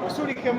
Usulikem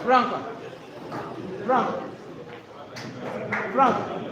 Franco. Franco. Franco.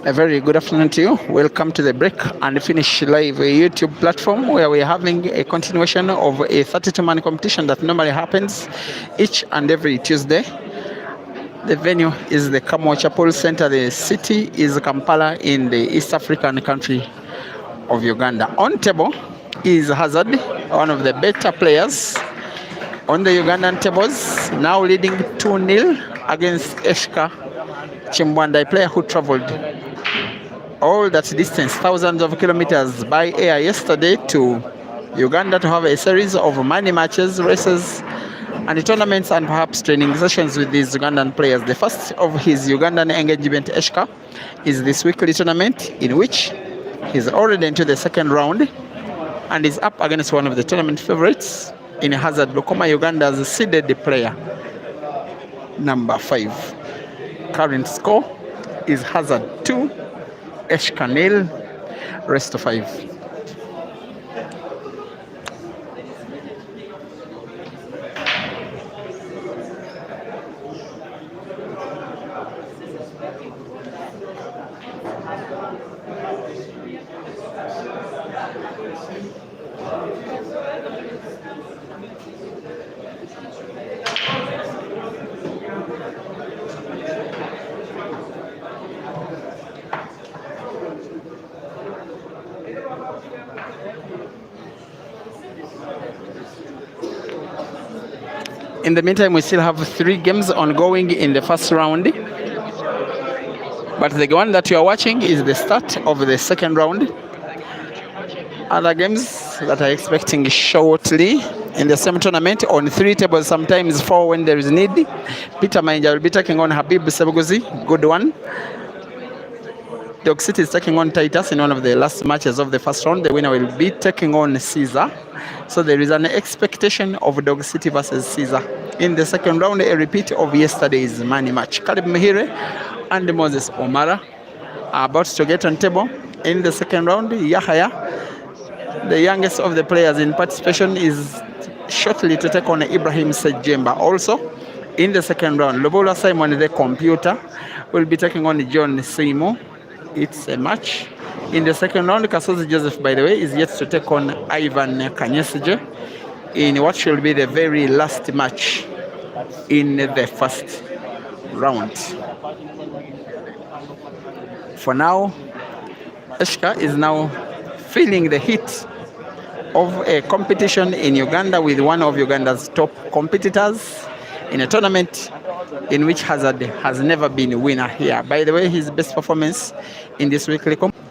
A very good afternoon to you. Welcome to the Break and Finish Live YouTube platform, where we're having a continuation of a 32-man competition that normally happens each and every Tuesday. The venue is the KAMWOKYA Center. The city is Kampala in the East African country of Uganda. On table is Hazard, one of the better players on the Ugandan tables, now leading 2-0 against Eshca Chimbwanda, a player who traveled all that distance, thousands of kilometers by air yesterday to Uganda to have a series of money matches, races, and tournaments, and perhaps training sessions with these Ugandan players. The first of his Ugandan engagement, Eshca, is this weekly tournament in which he's already into the second round and is up against one of the tournament favorites in Hazard Lukoma, Uganda's seeded player, number 5. Current score is Hazard 2, Eshca 0, rest of 5. In the meantime, we still have 3 games ongoing in the first round. But the one that you are watching is the start of the second round. Other games that are expecting shortly in the same tournament on 3 tables, sometimes 4 when there is need. Peter Mainja will be taking on Habib Sebuguzi, good one. Dog City is taking on Titus in one of the last matches of the first round. The winner will be taking on Caesar. So there is an expectation of Dog City versus Caesar. In the second round, a repeat of yesterday's money match. Caleb Mihire and Moses Omara are about to get on table. In the second round, Yahaya, the youngest of the players in participation, is shortly to take on Ibrahim Sejemba. Also, in the second round, Lobola Simon, the computer, will be taking on John Seymour. It's a match. In the second round, Kasozi Joseph, by the way, is yet to take on Ivan Kanyesije in what should be the very last match in the first round. For now, Eshca is now feeling the heat of a competition in Uganda with one of Uganda's top competitors in a tournament in which Hazard has never been a winner here. By the way, his best performance in this weekly competition.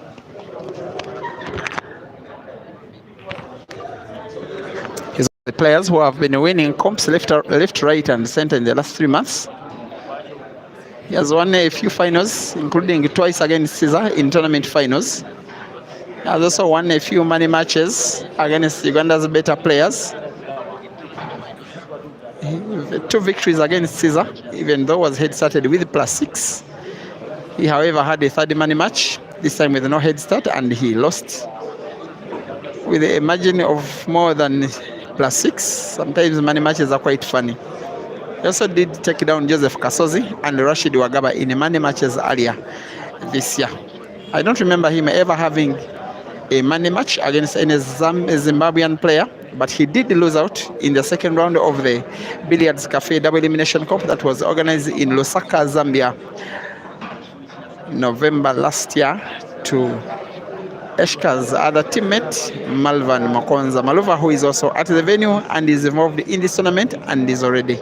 The players who have been winning comps left, right, and center in the last 3 months. He has won a few finals, including twice against Caesar in tournament finals. He has also won a few money matches against Uganda's better players. 2 victories against Caesar, even though was head started with +6. He, however, had a third money match, this time with no head start, and he lost with a margin of more than +6. Sometimes money matches are quite funny. He also did take down Joseph Kasozi and Rashid Wagaba in money matches earlier this year. I don't remember him ever having a money match against any Zimbabwean player, but he did lose out in the second round of the Billiards Cafe Double Elimination Cup that was organized in Lusaka, Zambia, November last year, to Eshca's other teammate, Malvan Makonza Maluva, who is also at the venue and is involved in this tournament and is already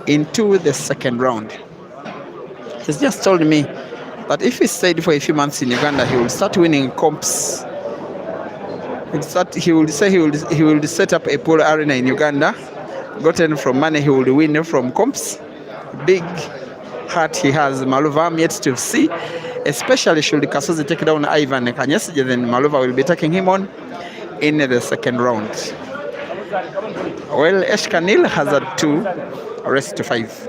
into the second round. He's just told me that if he stayed for a few months in Uganda, he will start winning comps. He will set up a pool arena in Uganda, gotten from money he will win from comps. Big heart he has. Maluva, I'm yet to see, especially should Kasozi take down Ivan Kanyesije, then Maluva will be taking him on in the second round. Well, Eshca nil, Hazard 2, rest to 5.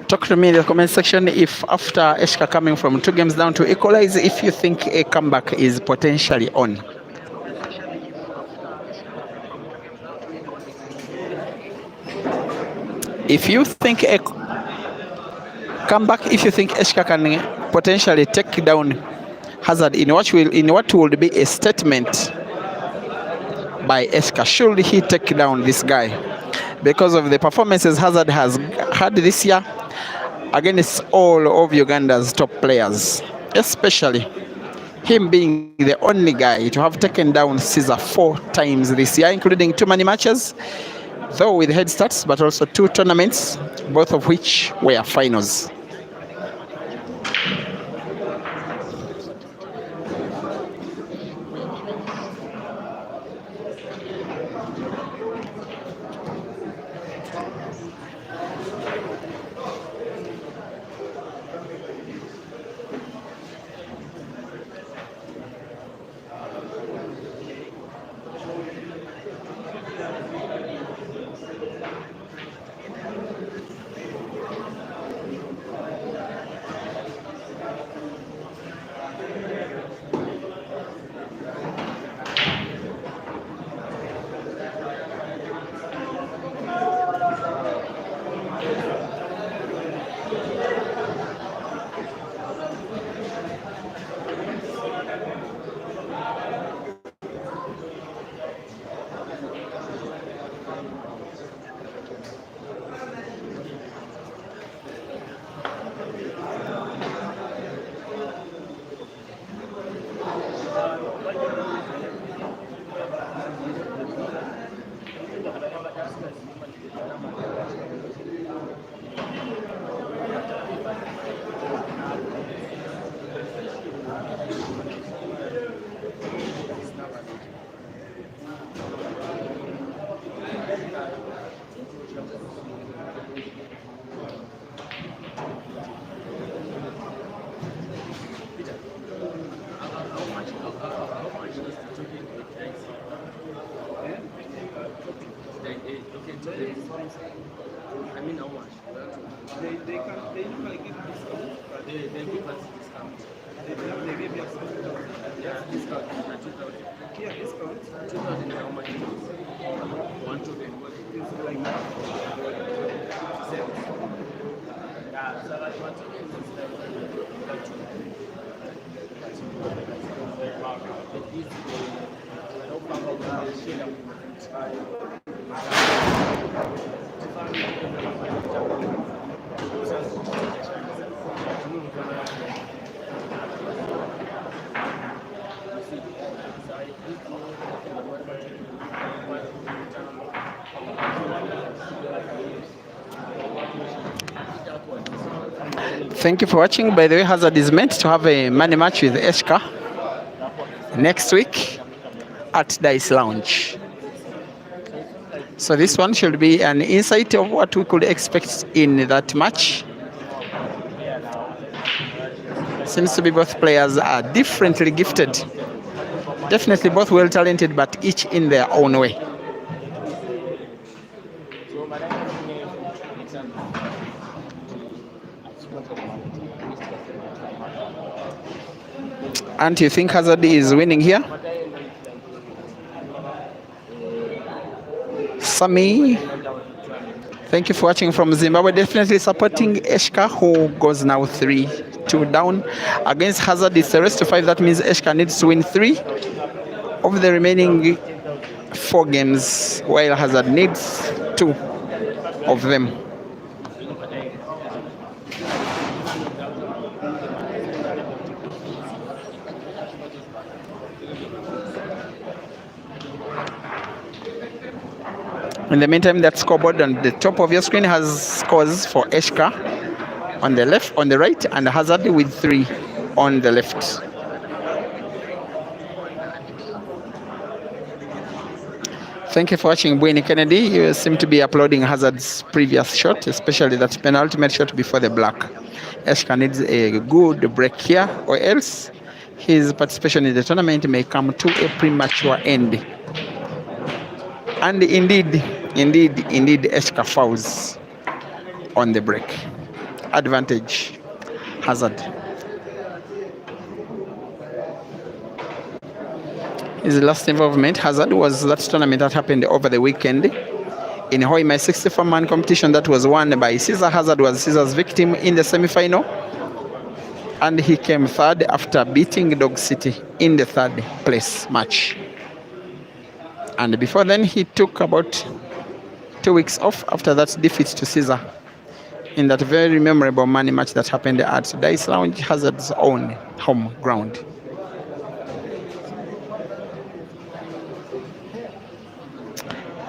Talk to me in the comment section if after Eshca coming from 2 games down to equalize, if you think a comeback is potentially on. If you think a comeback, if you think Eshca can potentially take down Hazard in what will be a statement by Eshca, should he take down this guy? Because of the performances Hazard has had this year against all of Uganda's top players, especially him being the only guy to have taken down Caesar 4 times this year, including 2 money matches, though with head starts, but also 2 tournaments, both of which were finals. They normally give discount, but they give us discount. They give us discount. Yeah, discount. 2,000 how much? 1,000. It's like sales. So like 1,000 is Thank you for watching. By the way, Hazard is meant to have a money match with Eshca next week at Dice Lounge. So this one should be an insight of what we could expect in that match. Seems to be both players are differently gifted. Definitely both well talented, but each in their own way. And you think Hazard is winning here? Sami, thank you for watching from Zimbabwe. Definitely supporting Eshca, who goes now 3-2 down. Against Hazard, it's the rest of 5. That means Eshca needs to win 3 of the remaining 4 games, while Hazard needs 2 of them. In the meantime, that scoreboard on the top of your screen has scores for Eshca on the left, on the right, and Hazard with 3 on the left. Thank you for watching, Bwini Kennedy. You seem to be uploading Hazard's previous shot, especially that penultimate shot before the black. Eshca needs a good break here, or else his participation in the tournament may come to a premature end. And indeed, Eshca fouls on the break. Advantage, Hazard. His last involvement, Hazard, was that tournament that happened over the weekend in Hoima 64-man competition that was won by Caesar. Hazard was Caesar's victim in the semi-final, and he came 3rd after beating Dog City in the 3rd place match. And before then, he took about 2 weeks off after that defeat to Caesar in that very memorable money match that happened at Dice Lounge, Hazard's own home ground.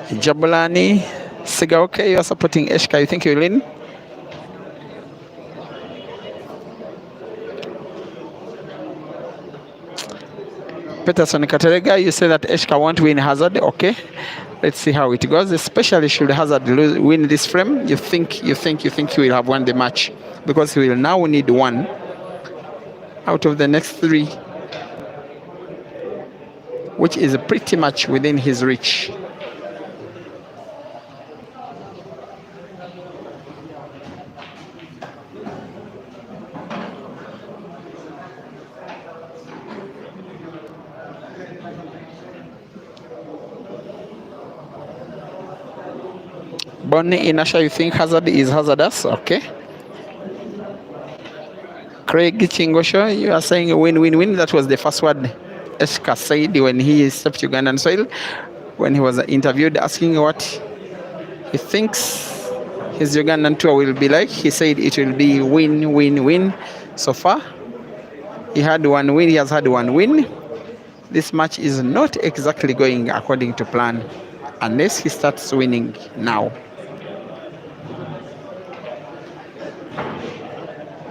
Jabulani Sigaoke, you are supporting Eshca. You think you'll win? Peterson Katerega, you say that Eshca won't win Hazard. Okay, let's see how it goes. Especially should Hazard win this frame, you think he will have won the match, because he will now need 1 out of the next 3, which is pretty much within his reach. Bonnie Inasha, you think Hazard is hazardous? Okay. Craig Chingosho, you are saying win. That was the first word Eshca said when he stepped Ugandan soil, when he was interviewed asking what he thinks his Ugandan tour will be like. He said it will be win. So far, he had 1 win. He has had 1 win. This match is not exactly going according to plan, unless he starts winning now.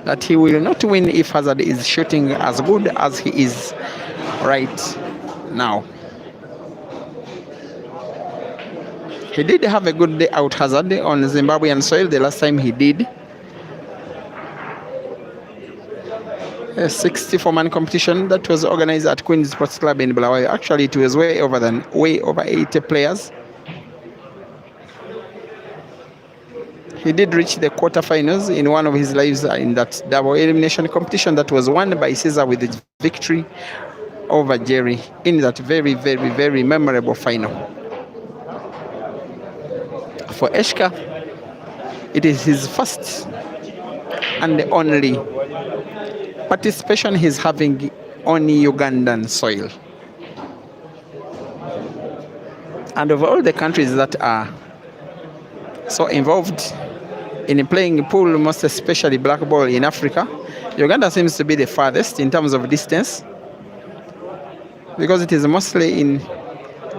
That he will not win if Hazard is shooting as good as he is right now. He did have a good day out hazard on Zimbabwean soil the last time he did. A 64-man competition that was organized at Queen's Sports Club in Bulawayo. Actually, it was way over 80 players. He did reach the quarterfinals in one of his lives in that double elimination competition that was won by Caesar with the victory over Jerry in that very, very, very memorable final. For Eshca, it is his first and the only participation he's having on Ugandan soil. And of all the countries that are so involved in playing pool, most especially black ball in Africa, Uganda seems to be the farthest in terms of distance, because it is mostly in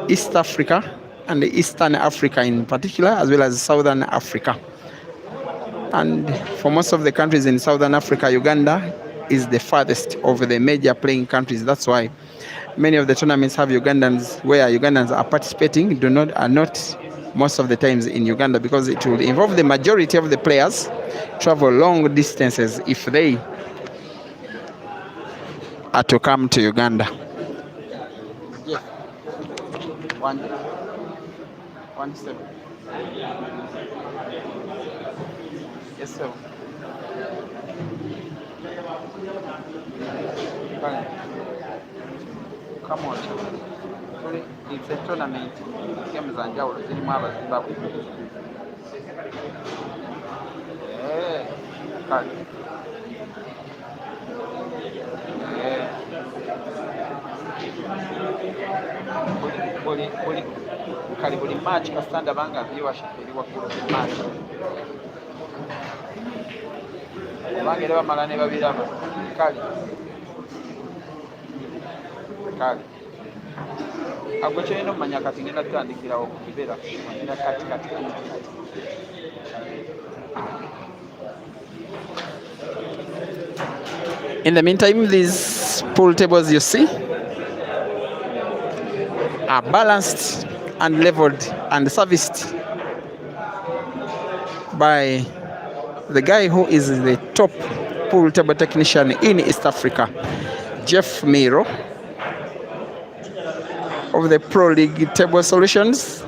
East Africa and Eastern Africa in particular, as well as Southern Africa. And for most of the countries in Southern Africa, Uganda is the farthest of the major playing countries. That's why many of the tournaments have Ugandans, where Ugandans are participating, are not most of the times in Uganda, because it will involve the majority of the players travel long distances if they are to come to Uganda. Yeah. 1-7. Yes, sir. KAMWOKYA. It's a tournament. Games and jawulo zirimu abazimbabwe. Kale. Buli match kasitanda banga viewership eri waggulu ku match. Kubanga era bamala ne babiraba. Kale. Agwe kyolina omumanya kati ngenda tutandikirawo ku kibeera ngenda kati. In the meantime, these pool tables you see are balanced and leveled and serviced by the guy who is the top pool table technician in East Africa, Jeff Miro of the Pro League Table Solutions,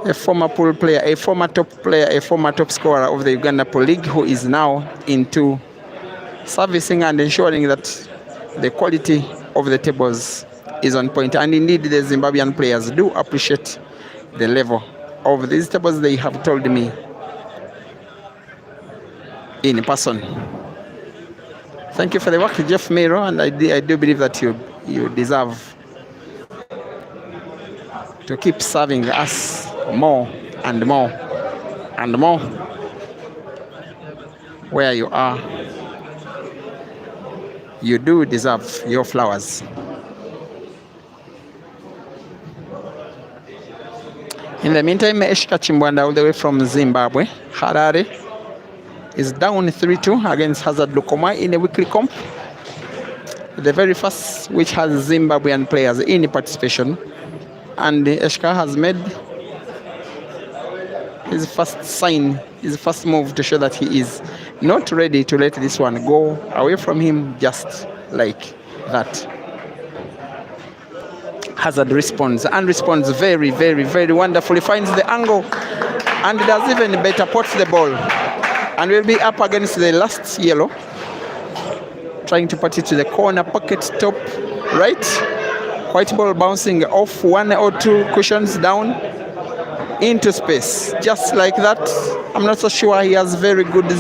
a former pool player, a former top player, a former top scorer of the Uganda Pool League, who is now into servicing and ensuring that the quality of the tables is on point. And indeed, the Zimbabwean players do appreciate the level of these tables, they have told me in person. Thank you for the work, Jeff Miro, and I do believe that you deserve to keep serving us more and more and more where you are. You do deserve your flowers. In the meantime, Eshca Chimbwanda, all the way from Zimbabwe, Harare, is down 3-2 against Hazard Lukomai in a weekly comp. The very first which has Zimbabwean players in participation. And Eshca has made his first move to show that he is not ready to let this one go away from him just like that. Hazard responds very, very, very wonderfully, finds the angle and does even better, puts the ball, and will be up against the last yellow, trying to put it to the corner pocket top right. White ball bouncing off one or two cushions down into space, just like that. I'm not so sure he has very good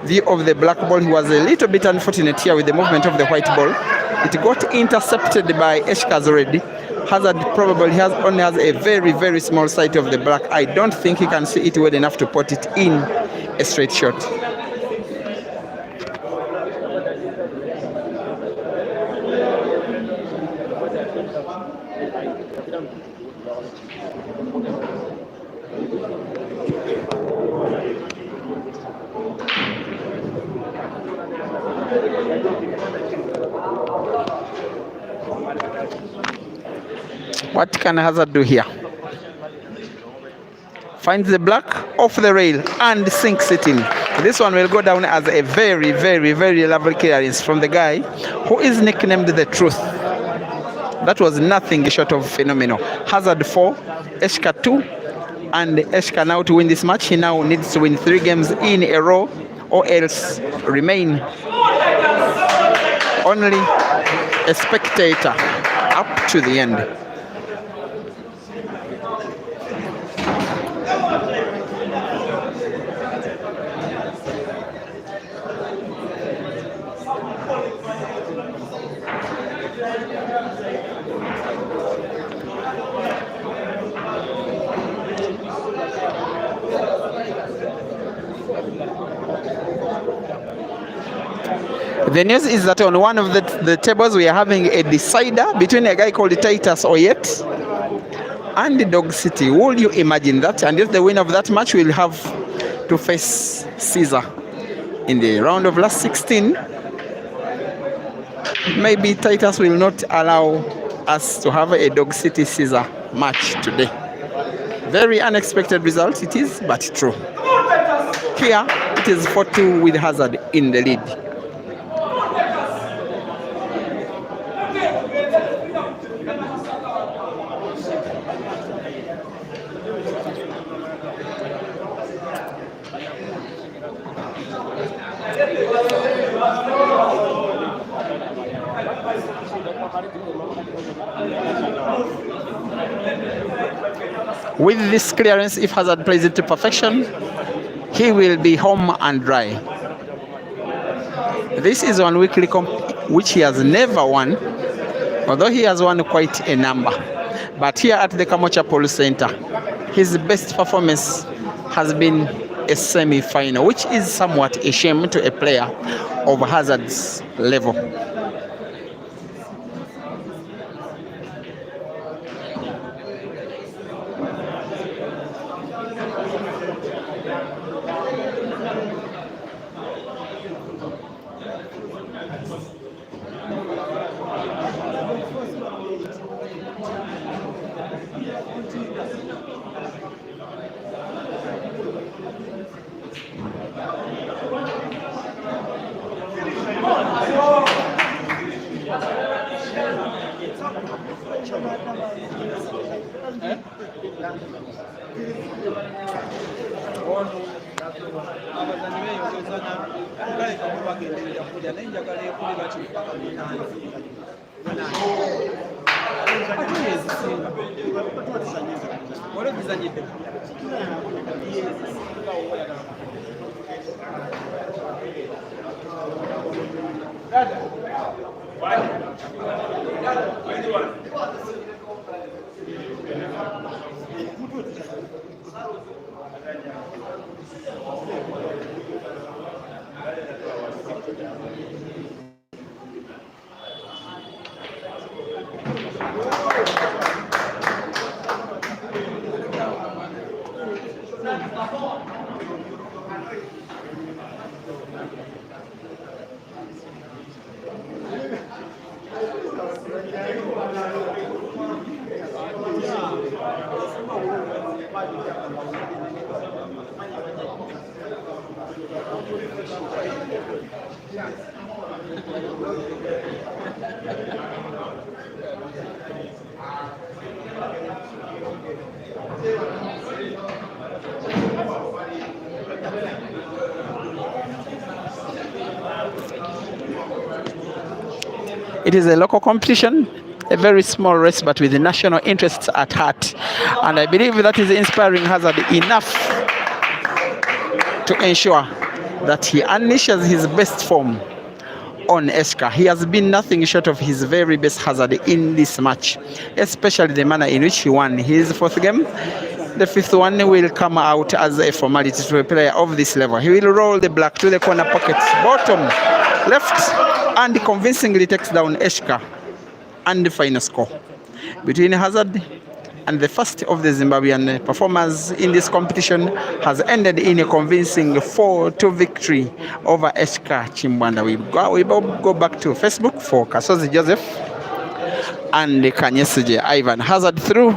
view of the black ball. He was a little bit unfortunate here with the movement of the white ball. It got intercepted by Eshca's already. Hazard probably only has a very, very small sight of the black. I don't think he can see it well enough to put it in a straight shot. What can Hazard do here? finds the black off the rail and sinks it in. This one will go down as a very, very, very lovely clearance from the guy who is nicknamed the Truth. That was nothing short of phenomenal. Hazard 4, Eshca 2, and Eshca now to win this match, he now needs to win 3 games in a row or else remain only a spectator up to the end. The news is that on one of the tables we are having a decider between a guy called Titus Oyet and Dog City. Would you imagine that? And if the winner of that match will have to face Caesar in the round of last 16, maybe Titus will not allow us to have a Dog City Caesar match today. Very unexpected result it is, but true. Here it is 4-2 with Hazard in the lead. With this clearance, if Hazard plays it to perfection, he will be home and dry. This is one weekly comp which he has never won, although he has won quite a number. But here at the KAMWOKYA Polo Center, his best performance has been a semi-final, which is somewhat a shame to a player of Hazard's level. It is a local competition, a very small race, but with the national interests at heart. And I believe that is inspiring Hazard enough to ensure that he unleashes his best form on Eshca. He has been nothing short of his very best Hazard in this match, especially the manner in which he won his 4th game. The 5th one will come out as a formality to a player of this level. He will roll the black to the corner pocket, bottom left, and convincingly takes down Eshca. And the final score between Hazard and the first of the Zimbabwean performers in this competition has ended in a convincing 4-2 victory over Eshca Chimbwanda. We go back to Facebook for Kasozi Joseph and Kanyesije Ivan. Hazard through,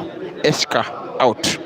Eshca out.